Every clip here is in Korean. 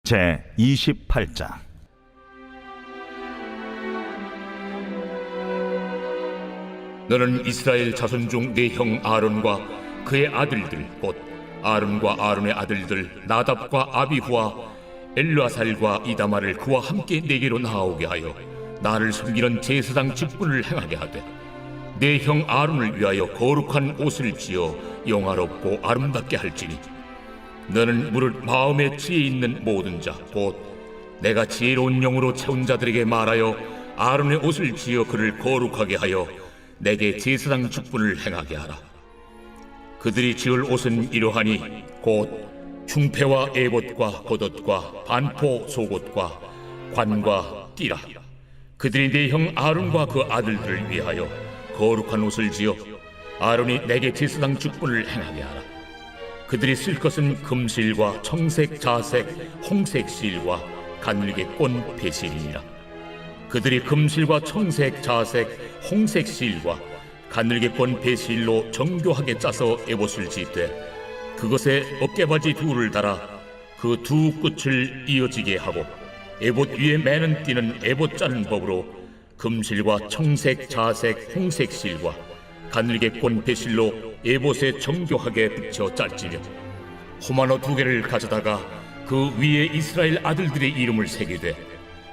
제 28장. 너는 이스라엘 자손 중 네 형 아론과 그의 아들들 곧 아론과 아론의 아들들 나답과 아비후와 엘르아살과 이다마를 그와 함께 내게로 나아오게 하여 나를 섬기는 제사장 직분을 행하게 하되 네 형 아론을 위하여 거룩한 옷을 지어 영화롭고 아름답게 할지니 너는 무릇 마음에 지혜 있는 모든 자 곧 내가 지혜로운 영으로 채운 자들에게 말하여 아론의 옷을 지어 그를 거룩하게 하여 내게 제사장 직분을 행하게 하라. 그들이 지을 옷은 이러하니 곧 흉패와 에봇과 겉옷과 반포 속옷과 관과 띠라. 그들이 네 형 아론과 그 아들들을 위하여 거룩한 옷을 지어 아론이 내게 제사장 직분을 행하게 하라. 그들이 쓸 것은 금실과 청색, 자색, 홍색 실과 가늘게 꼰 배실이니라. 그들이 금실과 청색, 자색, 홍색 실과 가늘게 꼰 배실로 정교하게 짜서 에봇을 짓되 그것에 어깨바지 둘을 달아 그 두 끝을 이어지게 하고 에봇 위에 매는 띠는 에봇 짜는 법으로 금실과 청색, 자색, 홍색 실과 가늘게 꼰 배실로 에봇에 정교하게 붙여 짤지며 호마노 2개를 가져다가 그 위에 이스라엘 아들들의 이름을 새기되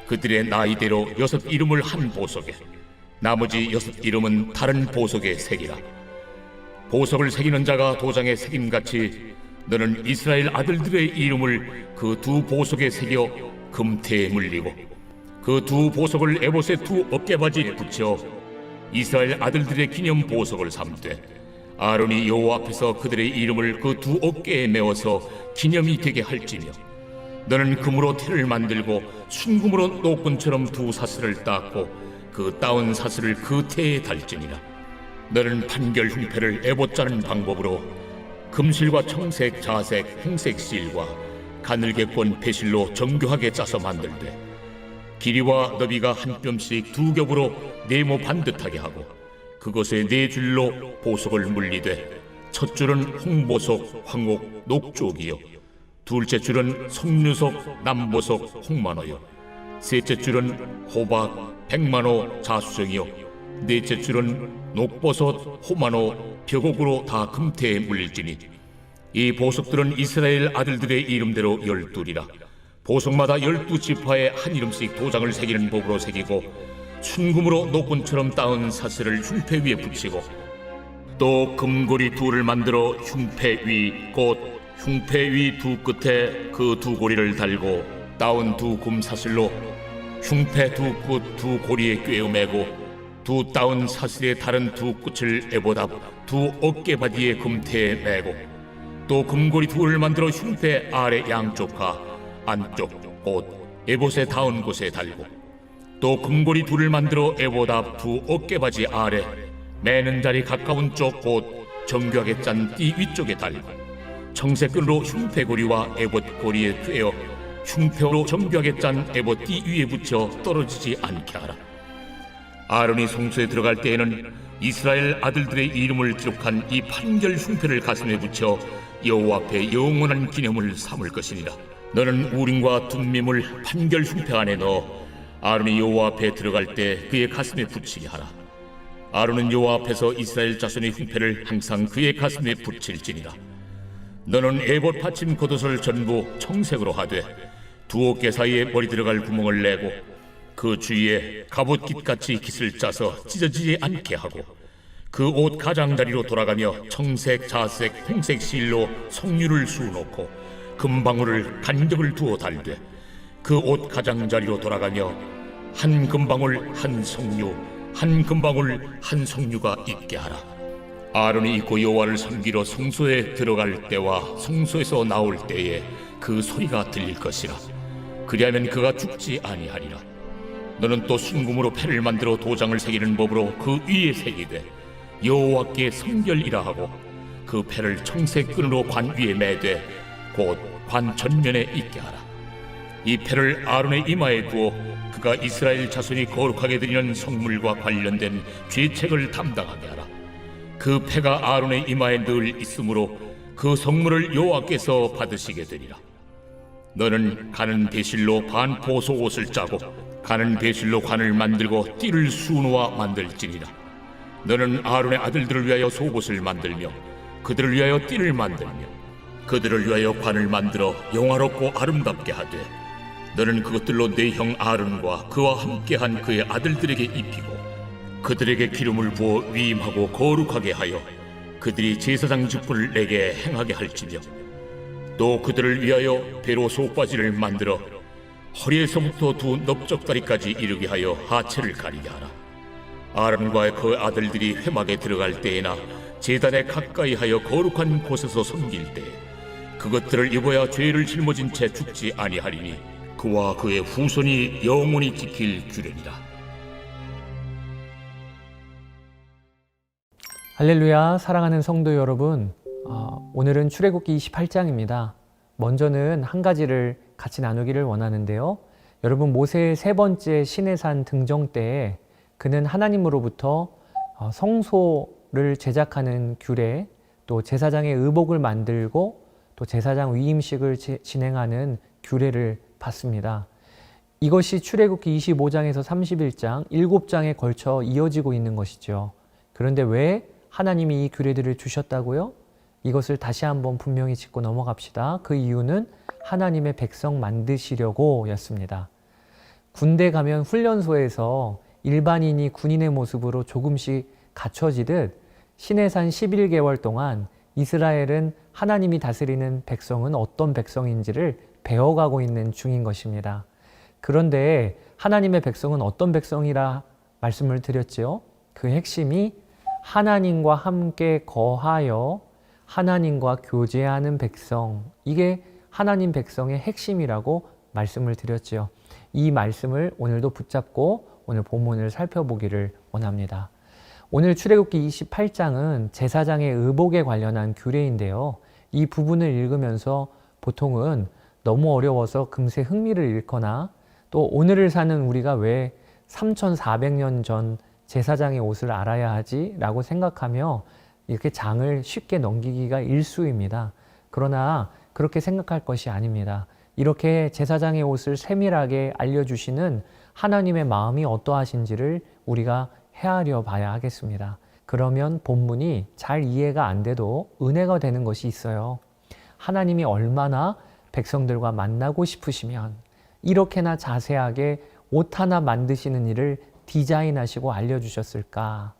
그들의 나이대로 6 이름을 한 보석에 나머지 6 이름은 다른 보석에 새기라. 보석을 새기는 자가 도장에 새김같이 너는 이스라엘 아들들의 이름을 그 두 보석에 새겨 금태에 물리고 그 두 보석을 에봇의 두 어깨바지에 붙여 이스라엘 아들들의 기념 보석을 삼되 아론이 여호와 앞에서 그들의 이름을 그 두 어깨에 메어서 기념이 되게 할지며 너는 금으로 태를 만들고 순금으로 노끈처럼 두 사슬을 닦고 그 따온 사슬을 그 태에 달지니라. 너는 판결 흉패를 에봇 짜는 방법으로 금실과 청색, 자색, 홍색 실과 가늘게 꼰 배실로 정교하게 짜서 만들되 길이와 너비가 한 뼘씩 2겹으로 네모 반듯하게 하고 그것에 4줄로 보석을 물리되 첫 줄은 홍보석, 황옥, 녹쪽이요 둘째 줄은 석류석, 남보석, 홍만호요 셋째 줄은 호박, 백만호, 자수정이요 넷째 줄은 녹버섯, 호만호, 벽옥으로 다 금태에 물릴지니 이 보석들은 이스라엘 아들들의 이름대로 12이라. 보석마다 12지파에 한 이름씩 도장을 새기는 법으로 새기고 순금으로 노끈처럼 따은 사슬을 흉패 위에 붙이고 또 금고리 2를 만들어 흉패 위 곧 흉패 위 두 끝에 그 두 고리를 달고 따온 두 금사슬로 흉패 두 끝 두 고리에 꿰어매고 두 따온 사슬의 다른 두 끝을 에봇 앞 두 어깨바디의 금태에 매고 또 금고리 2를 만들어 흉패 아래 양쪽과 안쪽 곧 에봇에 닿은 곳에 달고 또 금고리 2를 만들어 에봇 앞 두 어깨바지 아래 매는 자리 가까운 쪽 곧 정교하게 짠 띠 위쪽에 달고 청색끈으로 흉패고리와 에봇 고리에 꿰어 흉패로 정교하게 짠 에봇 띠 위에 붙여 떨어지지 않게 하라. 아론이 성소에 들어갈 때에는 이스라엘 아들들의 이름을 기록한 이 판결 흉패를 가슴에 붙여 여호와 앞에 영원한 기념을 삼을 것이니라. 너는 우림과 둠밈을 판결 흉패 안에 넣어 아론이 여호와 앞에 들어갈 때 그의 가슴에 붙이게 하라. 아론은 여호와 앞에서 이스라엘 자손의 흉패를 항상 그의 가슴에 붙일지니라. 너는 에봇 받침 겉옷을 전부 청색으로 하되 두 어깨 사이에 머리 들어갈 구멍을 내고 그 주위에 갑옷깃같이 깃을 짜서 찢어지지 않게 하고 그 옷 가장자리로 돌아가며 청색, 자색, 홍색 실로 석류를 수놓고 금방울을 간격을 두어 달되 그 옷 가장자리로 돌아가며 한 금방울 한 석류 한 금방울 한 석류가 있게 하라. 아론이 입고 여호와를 섬기러 성소에 들어갈 때와 성소에서 나올 때에 그 소리가 들릴 것이라. 그리하면 그가 죽지 아니하리라. 너는 또 순금으로 패를 만들어 도장을 새기는 법으로 그 위에 새기되 여호와께 성결이라 하고 그 패를 청색 끈으로 관 위에 매되 곧 관 전면에 있게 하라. 이 패를 아론의 이마에 두어 그가 이스라엘 자손이 거룩하게 드리는 성물과 관련된 죄책을 담당하게 하라. 그 패가 아론의 이마에 늘 있으므로 그 성물을 여호와께서 받으시게 되리라. 너는 가는 배실로 반포소 옷을 짜고 가는 배실로 관을 만들고 띠를 수놓아 만들지니라. 너는 아론의 아들들을 위하여 속옷을 만들며 그들을 위하여 띠를 만들며 그들을 위하여 관을 만들어 영화롭고 아름답게 하되 너는 그것들로 네 형 아론과 그와 함께한 그의 아들들에게 입히고 그들에게 기름을 부어 위임하고 거룩하게 하여 그들이 제사장 직분을 내게 행하게 할지며 또 그들을 위하여 배로 속바지를 만들어 허리에서부터 두 넓적다리까지 이르게 하여 하체를 가리게 하라. 아론과 그 아들들이 회막에 들어갈 때에나 제단에 가까이 하여 거룩한 곳에서 섬길 때 그것들을 입어야 죄를 짊어진 채 죽지 아니하리니 그와 그의 후손이 영원히 지킬 규례니라. 할렐루야. 사랑하는 성도 여러분, 오늘은 출애굽기 28장입니다. 먼저는 한 가지를 같이 나누기를 원하는데요. 여러분, 모세의 세 번째 시내산 등정 때에 그는 하나님으로부터 성소를 제작하는 규례, 또 제사장의 의복을 만들고 또 제사장 위임식을 진행하는 규례를 받습니다. 이것이 출애굽기 25장에서 31장, 7장에 걸쳐 이어지고 있는 것이죠. 그런데 왜 하나님이 이 규례들을 주셨다고요? 이것을 다시 한번 분명히 짚고 넘어갑시다. 그 이유는 하나님의 백성 만드시려고 였습니다. 군대 가면 훈련소에서 일반인이 군인의 모습으로 조금씩 갖춰지듯 시내산 11개월 동안 이스라엘은 하나님이 다스리는 백성은 어떤 백성인지를 배워가고 있는 중인 것입니다. 그런데 하나님의 백성은 어떤 백성이라 말씀을 드렸죠? 그 핵심이 하나님과 함께 거하여 하나님과 교제하는 백성, 이게 하나님 백성의 핵심이라고 말씀을 드렸죠. 이 말씀을 오늘도 붙잡고 오늘 본문을 살펴보기를 원합니다. 오늘 출애굽기 28장은 제사장의 의복에 관련한 규례인데요. 이 부분을 읽으면서 보통은 너무 어려워서 금세 흥미를 잃거나 또 오늘을 사는 우리가 왜 3400년 전 제사장의 옷을 알아야 하지? 라고 생각하며 이렇게 장을 쉽게 넘기기가 일쑤입니다. 그러나 그렇게 생각할 것이 아닙니다. 이렇게 제사장의 옷을 세밀하게 알려주시는 하나님의 마음이 어떠하신지를 우리가 헤아려 봐야 하겠습니다. 그러면 본문이 잘 이해가 안 돼도 은혜가 되는 것이 있어요. 하나님이 얼마나 백성들과 만나고 싶으시면 이렇게나 자세하게 옷 하나 만드시는 일을 디자인하시고 알려주셨을까?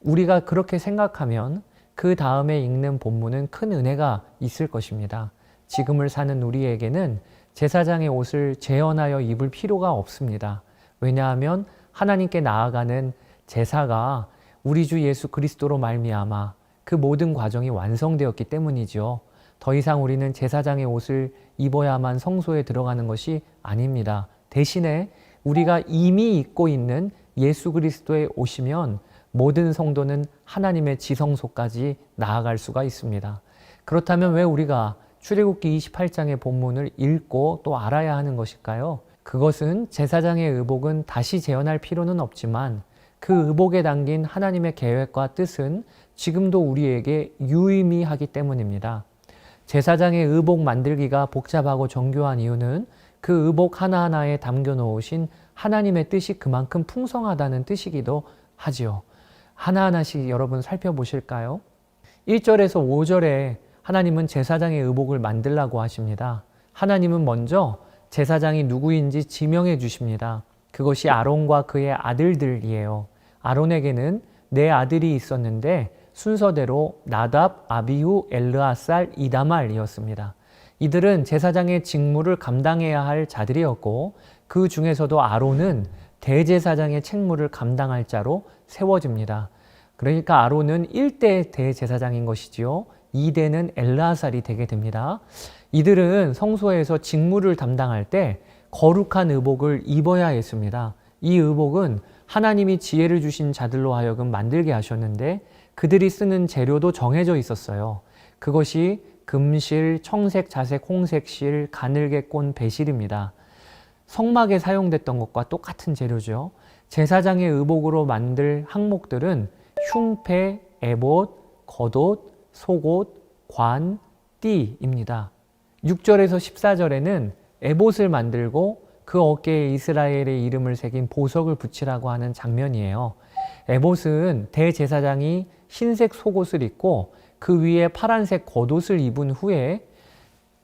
우리가 그렇게 생각하면 그 다음에 읽는 본문은 큰 은혜가 있을 것입니다. 지금을 사는 우리에게는 제사장의 옷을 재현하여 입을 필요가 없습니다. 왜냐하면 하나님께 나아가는 제사가 우리 주 예수 그리스도로 말미암아 그 모든 과정이 완성되었기 때문이죠. 더 이상 우리는 제사장의 옷을 입어야만 성소에 들어가는 것이 아닙니다. 대신에 우리가 이미 입고 있는 예수 그리스도에 오시면 모든 성도는 하나님의 지성소까지 나아갈 수가 있습니다. 그렇다면 왜 우리가 출애굽기 28장의 본문을 읽고 또 알아야 하는 것일까요? 그것은 제사장의 의복은 다시 재현할 필요는 없지만 그 의복에 담긴 하나님의 계획과 뜻은 지금도 우리에게 유의미하기 때문입니다. 제사장의 의복 만들기가 복잡하고 정교한 이유는 그 의복 하나하나에 담겨 놓으신 하나님의 뜻이 그만큼 풍성하다는 뜻이기도 하지요. 하나하나씩 여러분 살펴보실까요? 1절에서 5절에 하나님은 제사장의 의복을 만들라고 하십니다. 하나님은 먼저 제사장이 누구인지 지명해 주십니다. 그것이 아론과 그의 아들들이에요. 아론에게는 네 아들이 있었는데 순서대로 나답, 아비후, 엘르아살, 이다말이었습니다. 이들은 제사장의 직무를 감당해야 할 자들이었고 그 중에서도 아론은 대제사장의 책무를 감당할 자로 세워집니다. 그러니까 아론은 1대 대제사장인 것이지요. 2대는 엘르아살이 되게 됩니다. 이들은 성소에서 직무를 담당할 때 거룩한 의복을 입어야 했습니다. 이 의복은 하나님이 지혜를 주신 자들로 하여금 만들게 하셨는데 그들이 쓰는 재료도 정해져 있었어요. 그것이 금실, 청색, 자색, 홍색 실, 가늘게 꼰 배실입니다. 성막에 사용됐던 것과 똑같은 재료죠. 제사장의 의복으로 만들 항목들은 흉패, 에봇, 겉옷, 속옷, 관, 띠입니다. 6절에서 14절에는 에봇을 만들고 그 어깨에 이스라엘의 이름을 새긴 보석을 붙이라고 하는 장면이에요. 에봇은 대제사장이 흰색 속옷을 입고 그 위에 파란색 겉옷을 입은 후에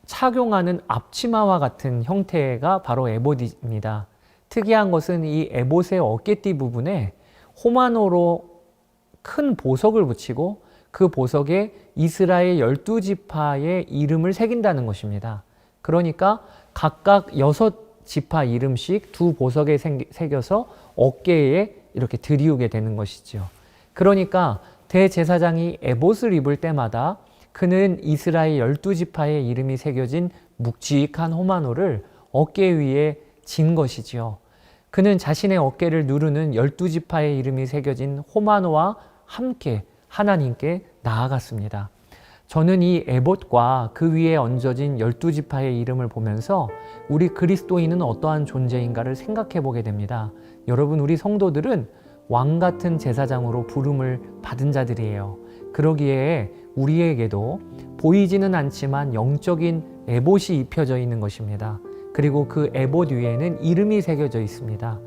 착용하는 앞치마와 같은 형태가 바로 에봇입니다. 특이한 것은 이 에봇의 어깨띠 부분에 호마노로 큰 보석을 붙이고 그 보석에 이스라엘 12지파의 이름을 새긴다는 것입니다. 그러니까 각각 6지파 이름씩 두 보석에 새겨서 어깨에 이렇게 들이우게 되는 것이죠. 그러니까 대제사장이 에봇을 입을 때마다 그는 이스라엘 12지파의 이름이 새겨진 묵직한 호마노를 어깨 위에 진 것이지요. 그는 자신의 어깨를 누르는 12지파의 이름이 새겨진 호마노와 함께 하나님께 나아갔습니다. 저는 이 에봇과 그 위에 얹어진 12지파의 이름을 보면서 우리 그리스도인은 어떠한 존재인가를 생각해 보게 됩니다. 여러분, 우리 성도들은 왕 같은 제사장으로 부름을 받은 자들이에요. 그러기에 우리에게도 보이지는 않지만 영적인 에봇이 입혀져 있는 것입니다. 그리고 그 에봇 위에는 이름이 새겨져 있습니다.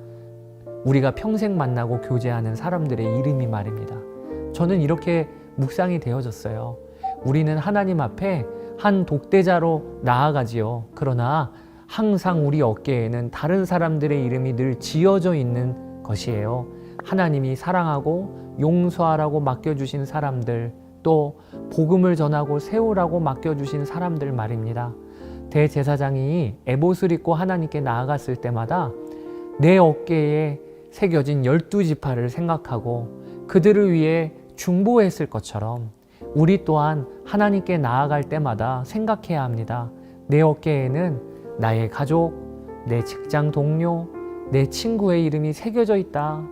우리가 평생 만나고 교제하는 사람들의 이름이 말입니다. 저는 이렇게 묵상이 되어졌어요. 우리는 하나님 앞에 한 독대자로 나아가지요. 그러나 항상 우리 어깨에는 다른 사람들의 이름이 늘 지어져 있는 것이에요. 하나님이 사랑하고 용서하라고 맡겨주신 사람들, 또 복음을 전하고 세우라고 맡겨주신 사람들 말입니다. 대제사장이 에봇을 입고 하나님께 나아갔을 때마다 내 어깨에 새겨진 12지파를 생각하고 그들을 위해 중보했을 것처럼 우리 또한 하나님께 나아갈 때마다 생각해야 합니다. 내 어깨에는 나의 가족, 내 직장 동료, 내 친구의 이름이 새겨져 있다.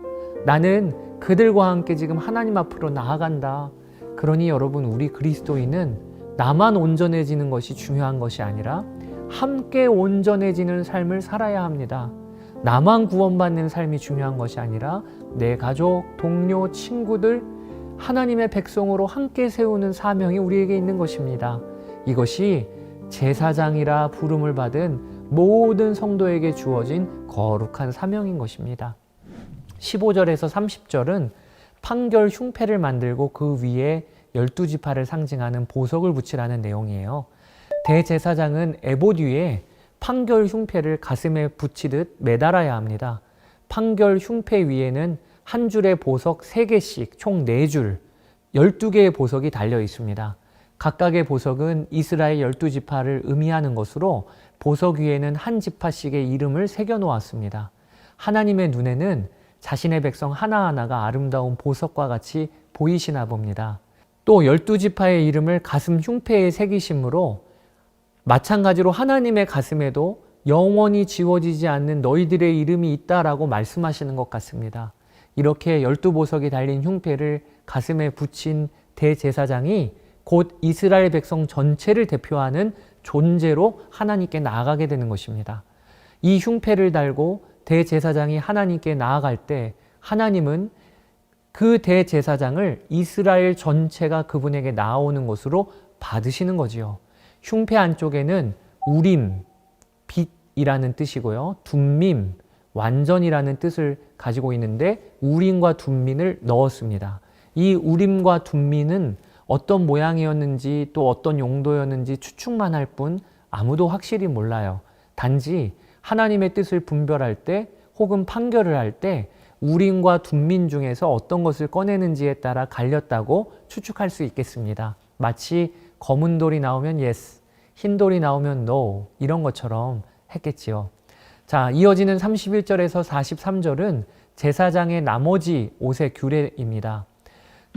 나는 그들과 함께 지금 하나님 앞으로 나아간다. 그러니 여러분, 우리 그리스도인은 나만 온전해지는 것이 중요한 것이 아니라 함께 온전해지는 삶을 살아야 합니다. 나만 구원받는 삶이 중요한 것이 아니라 내 가족, 동료, 친구들, 하나님의 백성으로 함께 세우는 사명이 우리에게 있는 것입니다. 이것이 제사장이라 부름을 받은 모든 성도에게 주어진 거룩한 사명인 것입니다. 15절에서 30절은 판결 흉패를 만들고 그 위에 12지파를 상징하는 보석을 붙이라는 내용이에요. 대제사장은 에봇 위에 판결 흉패를 가슴에 붙이듯 매달아야 합니다. 판결 흉패 위에는 한 줄의 보석 3개씩 총 4줄, 12개의 보석이 달려 있습니다. 각각의 보석은 이스라엘 12지파를 의미하는 것으로 보석 위에는 한 지파씩의 이름을 새겨 놓았습니다. 하나님의 눈에는 자신의 백성 하나하나가 아름다운 보석과 같이 보이시나 봅니다. 또 12지파의 이름을 가슴 흉패에 새기심으로 마찬가지로 하나님의 가슴에도 영원히 지워지지 않는 너희들의 이름이 있다라고 말씀하시는 것 같습니다. 이렇게 12보석이 달린 흉패를 가슴에 붙인 대제사장이 곧 이스라엘 백성 전체를 대표하는 존재로 하나님께 나아가게 되는 것입니다. 이 흉패를 달고 대제사장이 하나님께 나아갈 때 하나님은 그 대제사장을 이스라엘 전체가 그분에게 나아오는 것으로 받으시는 거지요. 흉패 안쪽에는 우림, 빛이라는 뜻이고요. 둠밈, 완전이라는 뜻을 가지고 있는데 우림과 둠민을 넣었습니다. 이 우림과 둠민은 어떤 모양이었는지 또 어떤 용도였는지 추측만 할 뿐 아무도 확실히 몰라요. 단지 하나님의 뜻을 분별할 때 혹은 판결을 할 때 우림과 둠민 중에서 어떤 것을 꺼내는지에 따라 갈렸다고 추측할 수 있겠습니다. 마치 검은 돌이 나오면 yes, 흰 돌이 나오면 no 이런 것처럼 했겠지요. 자, 이어지는 31절에서 43절은 제사장의 나머지 옷의 규례입니다.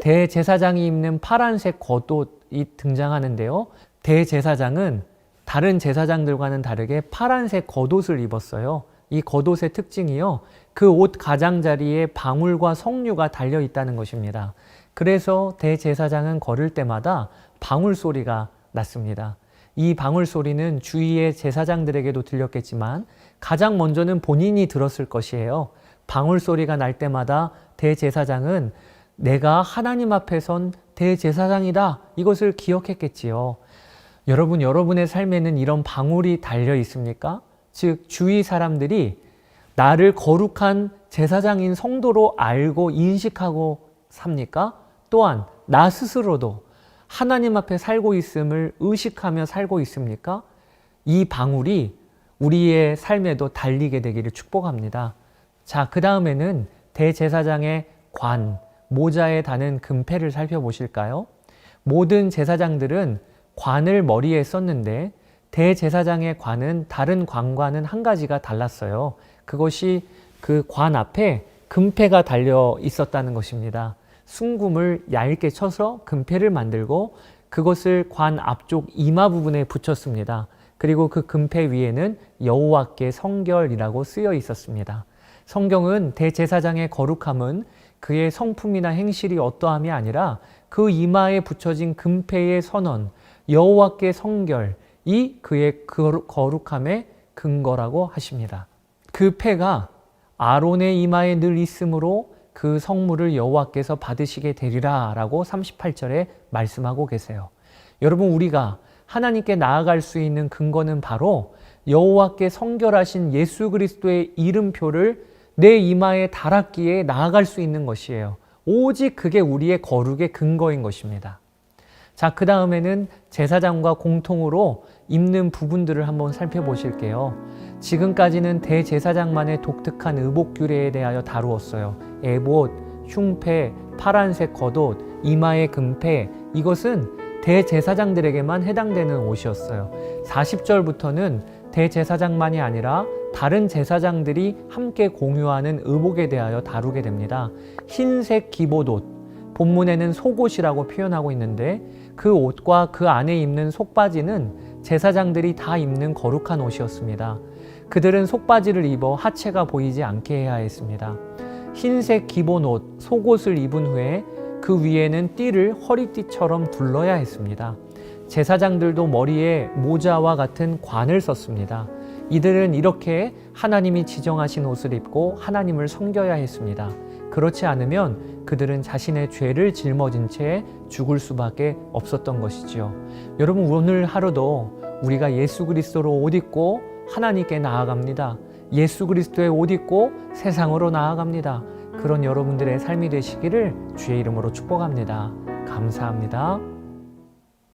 대제사장이 입는 파란색 겉옷이 등장하는데요. 대제사장은 다른 제사장들과는 다르게 파란색 겉옷을 입었어요. 이 겉옷의 특징이요, 그 옷 가장자리에 방울과 석류가 달려 있다는 것입니다. 그래서 대제사장은 걸을 때마다 방울 소리가 났습니다. 이 방울 소리는 주위의 제사장들에게도 들렸겠지만 가장 먼저는 본인이 들었을 것이에요. 방울 소리가 날 때마다 대제사장은 내가 하나님 앞에 선 대제사장이다, 이것을 기억했겠지요. 여러분, 여러분의 삶에는 이런 방울이 달려 있습니까? 즉 주위 사람들이 나를 거룩한 제사장인 성도로 알고 인식하고 삽니까? 또한 나 스스로도 하나님 앞에 살고 있음을 의식하며 살고 있습니까? 이 방울이 우리의 삶에도 달리게 되기를 축복합니다. 자, 그 다음에는 대제사장의 관, 모자에 다는 금패를 살펴보실까요? 모든 제사장들은 관을 머리에 썼는데 대제사장의 관은 다른 관과는 한 가지가 달랐어요. 그것이 그 관 앞에 금패가 달려 있었다는 것입니다. 순금을 얇게 쳐서 금패를 만들고 그것을 관 앞쪽 이마 부분에 붙였습니다. 그리고 그 금패 위에는 여호와께 성결이라고 쓰여 있었습니다. 성경은 대제사장의 거룩함은 그의 성품이나 행실이 어떠함이 아니라 그 이마에 붙여진 금패의 선언, 여호와께 성결이 그의 거룩함의 근거라고 하십니다. 그 패가 아론의 이마에 늘 있으므로 그 성물을 여호와께서 받으시게 되리라 라고 38절에 말씀하고 계세요. 여러분, 우리가 하나님께 나아갈 수 있는 근거는 바로 여호와께 성결하신 예수 그리스도의 이름표를 내 이마에 달았기에 나아갈 수 있는 것이에요. 오직 그게 우리의 거룩의 근거인 것입니다. 자, 그 다음에는 제사장과 공통으로 입는 부분들을 한번 살펴보실게요. 지금까지는 대제사장만의 독특한 의복 규례에 대하여 다루었어요. 에봇, 흉패, 파란색 겉옷, 이마의 금패, 이것은 대제사장들에게만 해당되는 옷이었어요. 40절부터는 대제사장만이 아니라 다른 제사장들이 함께 공유하는 의복에 대하여 다루게 됩니다. 흰색 기봇옷, 본문에는 속옷이라고 표현하고 있는데 그 옷과 그 안에 입는 속바지는 제사장들이 다 입는 거룩한 옷이었습니다. 그들은 속바지를 입어 하체가 보이지 않게 해야 했습니다. 흰색 기본옷, 속옷을 입은 후에 그 위에는 띠를 허리띠처럼 둘러야 했습니다. 제사장들도 머리에 모자와 같은 관을 썼습니다. 이들은 이렇게 하나님이 지정하신 옷을 입고 하나님을 섬겨야 했습니다. 그렇지 않으면 그들은 자신의 죄를 짊어진 채 죽을 수밖에 없었던 것이지요. 여러분, 오늘 하루도 우리가 예수 그리스도로 옷 입고 하나님께 나아갑니다. 예수 그리스도의 옷 입고 세상으로 나아갑니다. 그런 여러분들의 삶이 되시기를 주의 이름으로 축복합니다. 감사합니다.